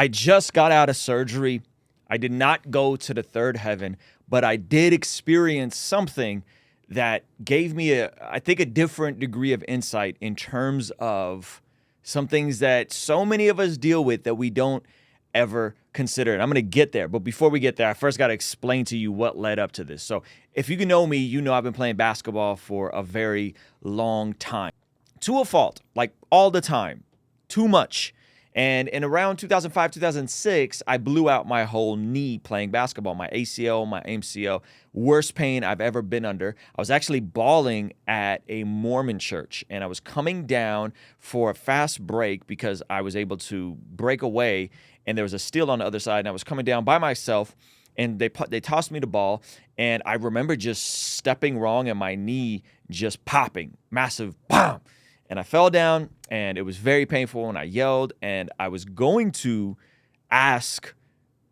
I just got out of surgery. I did not go to the third heaven, but I did experience something that gave me I think a different degree of insight in terms of some things that so many of us deal with that we don't ever consider. And I'm going to get there. But before we get there, I first got to explain to you what led up to this. So if you can know me, you know I've been playing basketball for a very long time. To a fault, like all the time, too much. And in around 2005, 2006, I blew out my whole knee playing basketball, my ACL, my MCL, worst pain I've ever been under. I was actually bawling at a Mormon church, and I was coming down for a fast break because I was able to break away, and there was a steal on the other side, and I was coming down by myself, and they tossed me the ball, and I remember just stepping wrong and my knee just popping, massive BAM! And I fell down, and it was very painful, and I yelled, and I was going to ask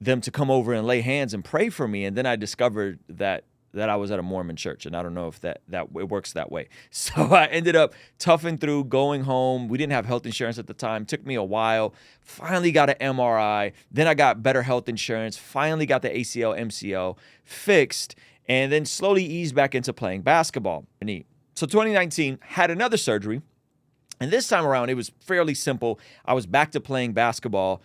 them to come over and lay hands and pray for me, and then I discovered that I was at a Mormon church, and I don't know if that it works that way. So I ended up toughing through, going home. We didn't have health insurance at the time. It took me a while. Finally got an MRI. Then I got better health insurance. Finally got the ACL, MCL fixed, and then slowly eased back into playing basketball. So 2019, had another surgery. And this time around, it was fairly simple. I was back to playing basketball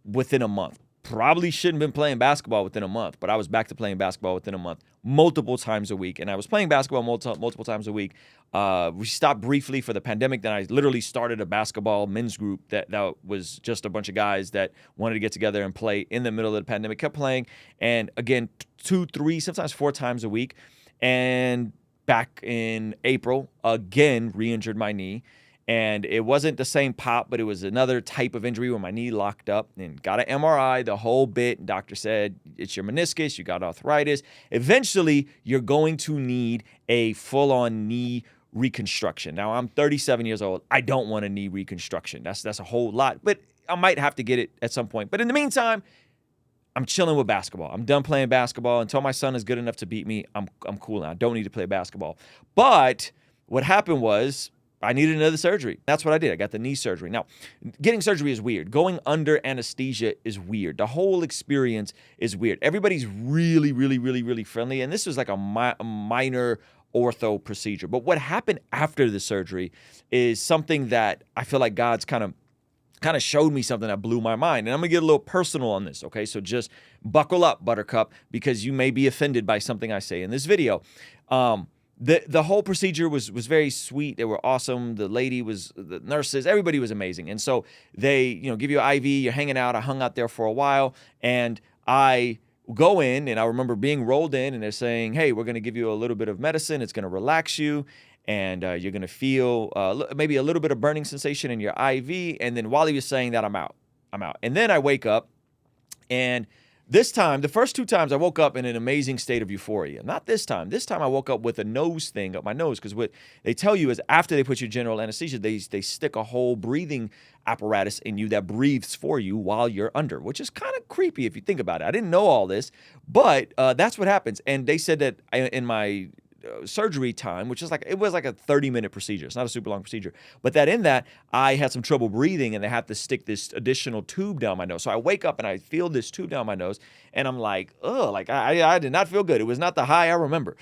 within a month. Probably shouldn't have been playing basketball within a month, but I was back to playing basketball within a month, multiple times a week. And I was playing basketball multiple times a week. We stopped briefly for the pandemic. Then I literally started a basketball men's group that was just a bunch of guys that wanted to get together and play in the middle of the pandemic. Kept playing. And again, 2, 3, sometimes 4 times a week. And back in April, again, re-injured my knee. And it wasn't the same pop, but it was another type of injury where my knee locked up, and got an MRI, the whole bit. And doctor said, it's your meniscus, you got arthritis. Eventually, you're going to need a full-on knee reconstruction. Now, I'm 37 years old. I don't want a knee reconstruction. That's a whole lot, but I might have to get it at some point. But in the meantime, I'm chilling with basketball. I'm done playing basketball. Until my son is good enough to beat me, I'm cool now. I don't need to play basketball. But what happened was, I needed another surgery. That's what I did. I got the knee surgery. Now, getting surgery is weird. Going under anesthesia is weird. The whole experience is weird. Everybody's really, really, really, really friendly. And this was like a minor ortho procedure. But what happened after the surgery is something that I feel like God's kind of showed me something that blew my mind. And I'm going to get a little personal on this, okay? So just buckle up, Buttercup, because you may be offended by something I say in this video. The whole procedure was very sweet. They were awesome. The nurses, everybody was amazing. And so they, give you an IV, you're hanging out. I hung out there for a while, and I go in, and I remember being rolled in, and they're saying, hey, we're going to give you a little bit of medicine. It's going to relax you, and you're going to feel maybe a little bit of burning sensation in your IV. And then while he was saying that, I'm out. And then I wake up, and this time, the first 2 times, I woke up in an amazing state of euphoria. Not this time. This time, I woke up with a nose thing up my nose, because what they tell you is after they put you general anesthesia, they stick a whole breathing apparatus in you that breathes for you while you're under, which is kind of creepy if you think about it. I didn't know all this, but that's what happens. And they said that in my surgery time, which is it was like a 30-minute procedure. It's not a super long procedure, but in that I had some trouble breathing, and they had to stick this additional tube down my nose. So I wake up and I feel this tube down my nose, and I'm like, ugh, I did not feel good. It was not the high I remember.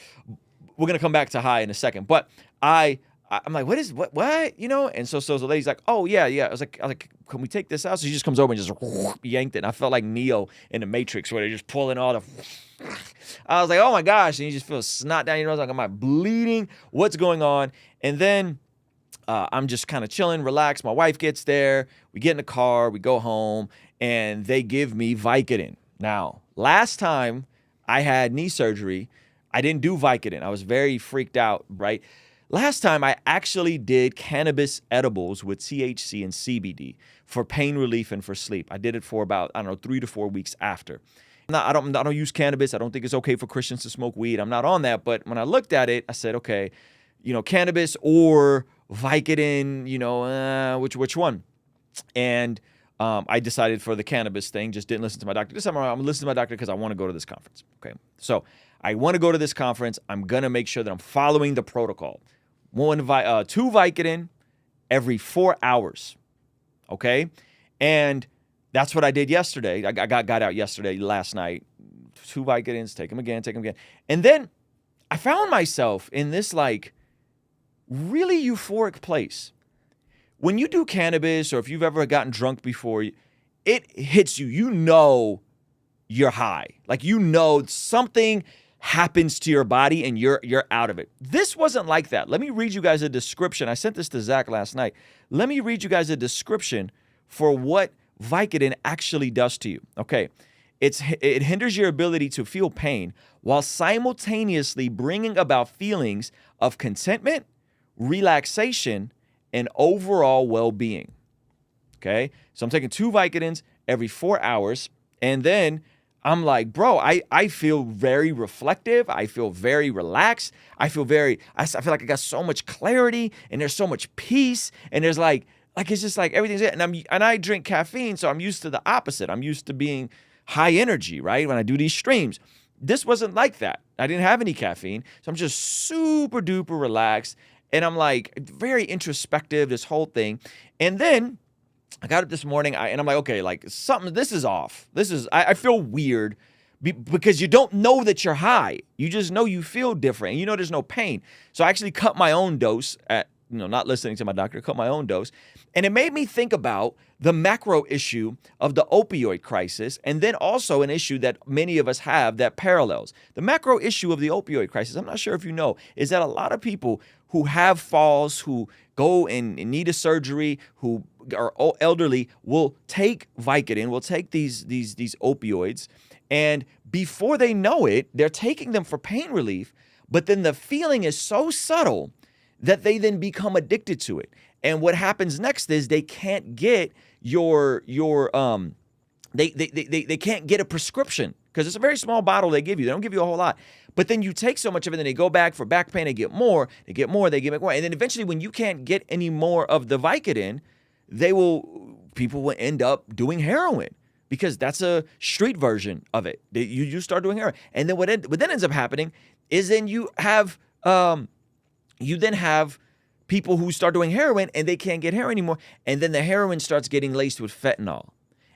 We're gonna come back to high in a second, but I'm like, what? And so the lady's like, oh yeah. I was like, can we take this out? So she just comes over and just yanked it. And I felt like Neo in the Matrix, where they're just pulling all the. I was like, oh my gosh. And you just feel snot down your nose. Like, am I bleeding? What's going on? And then I'm just kind of chilling, relaxed. My wife gets there. We get in the car. We go home. And they give me Vicodin. Now, last time I had knee surgery, I didn't do Vicodin. I was very freaked out, right? Last time, I actually did cannabis edibles with THC and CBD for pain relief and for sleep. I did it for about, 3 to 4 weeks after. I don't use cannabis. I don't think it's okay for Christians to smoke weed. I'm not on that. But when I looked at it, I said, okay, cannabis or Vicodin, which one? And I decided for the cannabis thing, just didn't listen to my doctor. This time around, I'm listening to my doctor because I want to go to this conference. Okay, so I want to go to this conference. I'm going to make sure that I'm following the protocol. 2 Vicodin every 4 hours, okay? And That's what I did yesterday. I got out yesterday, last night. 2 Vicodins, take them again. And then I found myself in this like really euphoric place. When you do cannabis, or if you've ever gotten drunk before, it hits you. You know you're high. Like, you know something happens to your body and you're out of it. This wasn't like that. Let me read you guys a description. I sent this to Zach last night. Let me read you guys a description for what Vicodin actually does to you. Okay. It hinders your ability to feel pain while simultaneously bringing about feelings of contentment, relaxation, and overall well-being. Okay. So I'm taking 2 Vicodins every 4 hours. And then I'm like, bro, I feel very reflective. I feel very relaxed. I feel like I got so much clarity, and there's so much peace, and there's like it's just like everything's it. And I drink caffeine, so I'm used to the opposite. I'm used to being high energy, right? When I do these streams. This wasn't like that. I didn't have any caffeine, so I'm just super duper relaxed, and I'm like very introspective, this whole thing. And then I got up this morning and I'm like, okay, like this is off. I feel weird because you don't know that you're high. You just know you feel different, and you know there's no pain. So I actually cut my own dose not listening to my doctor, cut my own dose. And it made me think about the macro issue of the opioid crisis, and then also an issue that many of us have that parallels. The macro issue of the opioid crisis, I'm not sure if you know, is that a lot of people who have falls, who go and need a surgery, who are elderly, will take Vicodin, will take these opioids, and before they know it, they're taking them for pain relief, but then the feeling is so subtle that they then become addicted to it. And what happens next is they can't get they can't get a prescription because it's a very small bottle they give you. They don't give you a whole lot. But then you take so much of it, and they go back for back pain, they get more. And then eventually when you can't get any more of the Vicodin, people will end up doing heroin, because that's a street version of it. You start doing heroin. And then what then ends up happening is then you have people who start doing heroin and they can't get heroin anymore. And then the heroin starts getting laced with fentanyl.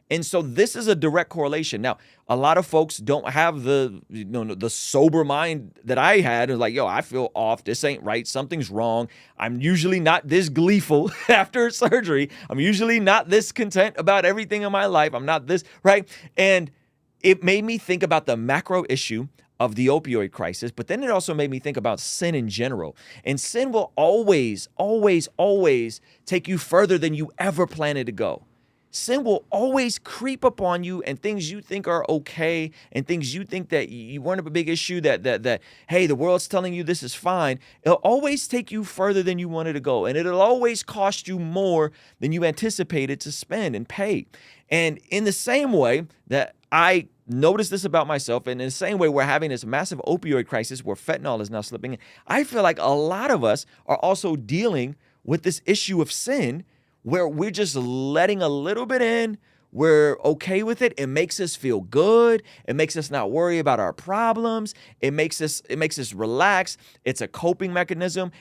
And so this is a direct correlation. Now, a lot of folks don't have the sober mind that I had. It's like, yo, I feel off. This ain't right. Something's wrong. I'm usually not this gleeful after surgery. I'm usually not this content about everything in my life. I'm not this, right? And it made me think about the macro issue of the opioid crisis, but then it also made me think about sin in general. And sin will always, always, always take you further than you ever planned to go. Sin will always creep up on you, and things you think are okay, and things you think that you weren't a big issue, that hey, the world's telling you this is fine. It'll always take you further than you wanted to go, and it'll always cost you more than you anticipated to spend and pay. And in the same way that I noticed this about myself, and in the same way we're having this massive opioid crisis where fentanyl is now slipping in, I feel like a lot of us are also dealing with this issue of sin, where we're just letting a little bit in. We're okay with it. It makes us feel good. It makes us not worry about our problems. It makes us relax. It's a coping mechanism,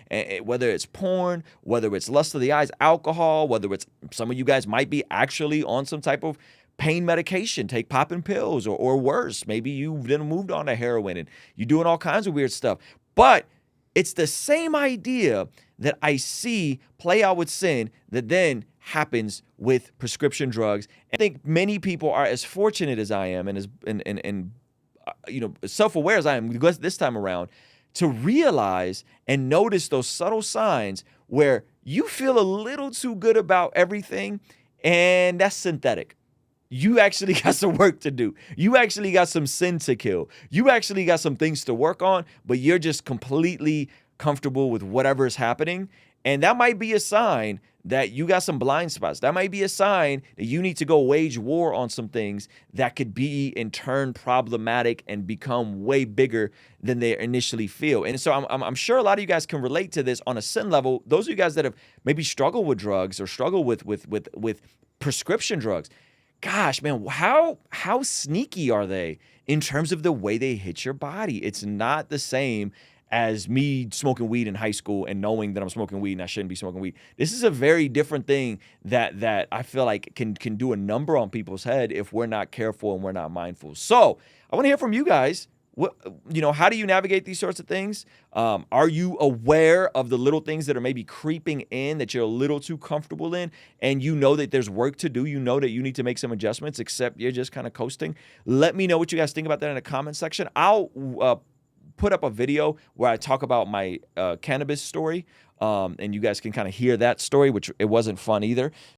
whether it's porn, whether it's lust of the eyes, alcohol, whether it's some of you guys might be actually on some type of pain medication, take popping pills, or worse. Maybe you've then moved on to heroin and you're doing all kinds of weird stuff. But it's the same idea that I see play out with sin that then happens with prescription drugs. And I think many people are as fortunate as I am, and as self-aware as I am this time around, to realize and notice those subtle signs where you feel a little too good about everything, and that's synthetic. You actually got some work to do. You actually got some sin to kill. You actually got some things to work on, but you're just completely comfortable with whatever is happening. And that might be a sign that you got some blind spots. That might be a sign that you need to go wage war on some things that could be in turn problematic and become way bigger than they initially feel. And so I'm sure a lot of you guys can relate to this on a sin level. Those of you guys that have maybe struggled with drugs or struggle with prescription drugs. Gosh, man, how sneaky are they in terms of the way they hit your body? It's not the same as me smoking weed in high school and knowing that I'm smoking weed and I shouldn't be smoking weed. This is a very different thing that I feel like can do a number on people's head if we're not careful and we're not mindful. So I want to hear from you guys. What, how do you navigate these sorts of things? Are you aware of the little things that are maybe creeping in that you're a little too comfortable in, and you know that there's work to do? You know that you need to make some adjustments, except you're just kind of coasting. Let me know what you guys think about that in the comment section. I'll put up a video where I talk about my cannabis story, and you guys can kind of hear that story, which it wasn't fun either.